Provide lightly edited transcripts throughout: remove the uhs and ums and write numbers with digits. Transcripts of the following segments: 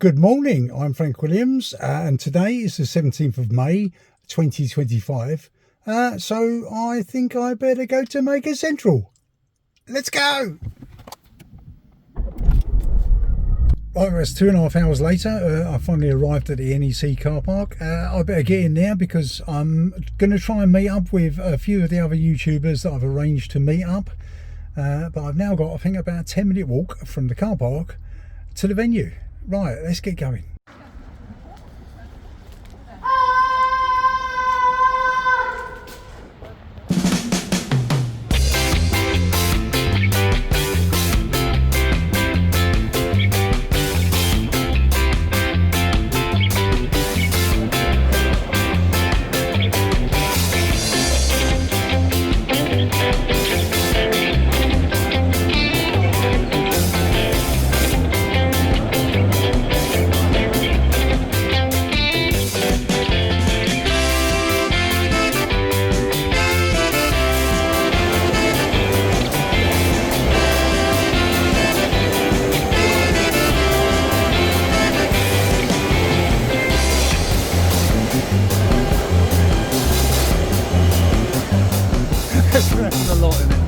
Good morning, I'm Frank Williams, and today is the 17th of May 2025, so I think I better go to Maker Central. Let's go! Right, it's 2.5 hours later. I finally arrived at the NEC car park. I better get in there because I'm going to try and meet up with a few of the other YouTubers that I've arranged to meet up, but I've now got, I think, about a 10-minute walk from the car park to the venue. Right, let's get going. There's a lot in it.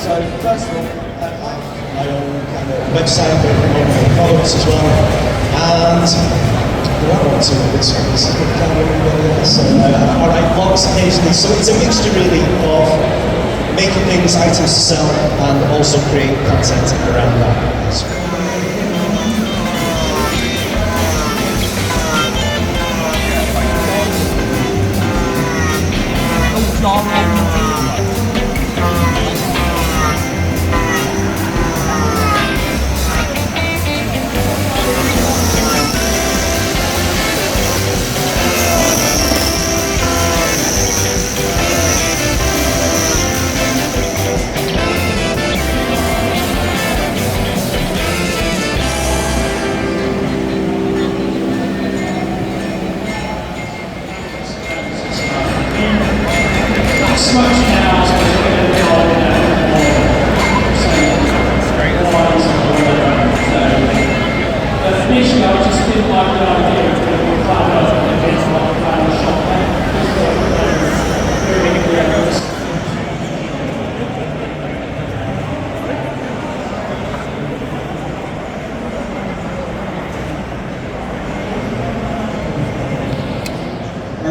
So first of all, my own kind of website with products as well, and what I want to do this one is alright, lots occasionally, so it's a mixture really of making things, items to sell, and also create content around that.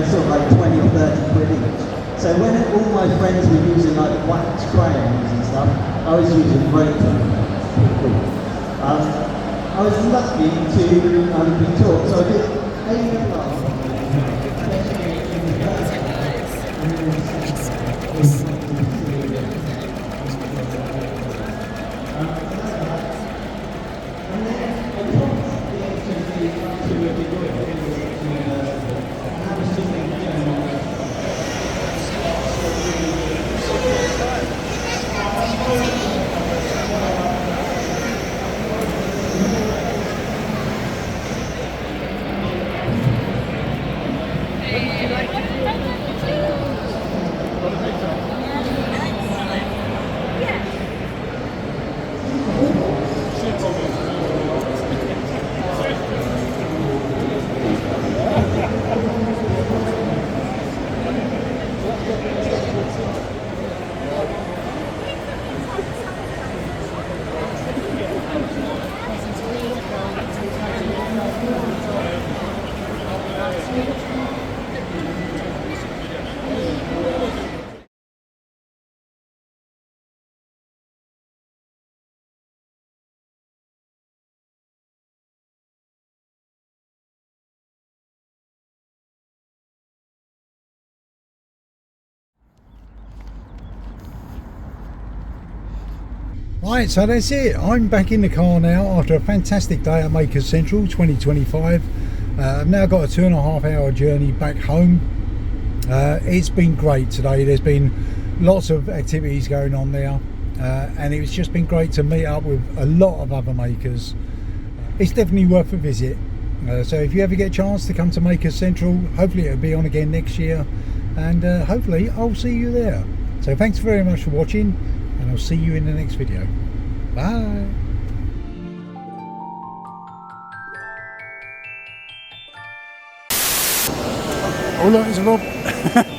Sort of like 20 or 30 quid each. So when all my friends were using like wax crayons and stuff, I was using rope. I was lucky to be taught, so I did A&R. Right, so that's it. I'm back in the car now after a fantastic day at Makers Central 2025. I've now got a 2.5 hour journey back home. It's been great today. There's been lots of activities going on there, and it's just been great to meet up with a lot of other makers. It's definitely worth a visit. So if you ever get a chance to come to Makers Central, hopefully it'll be on again next year, and hopefully I'll see you there. So thanks very much for watching, and I'll see you in the next video. Bye. Oh look, it's Rob.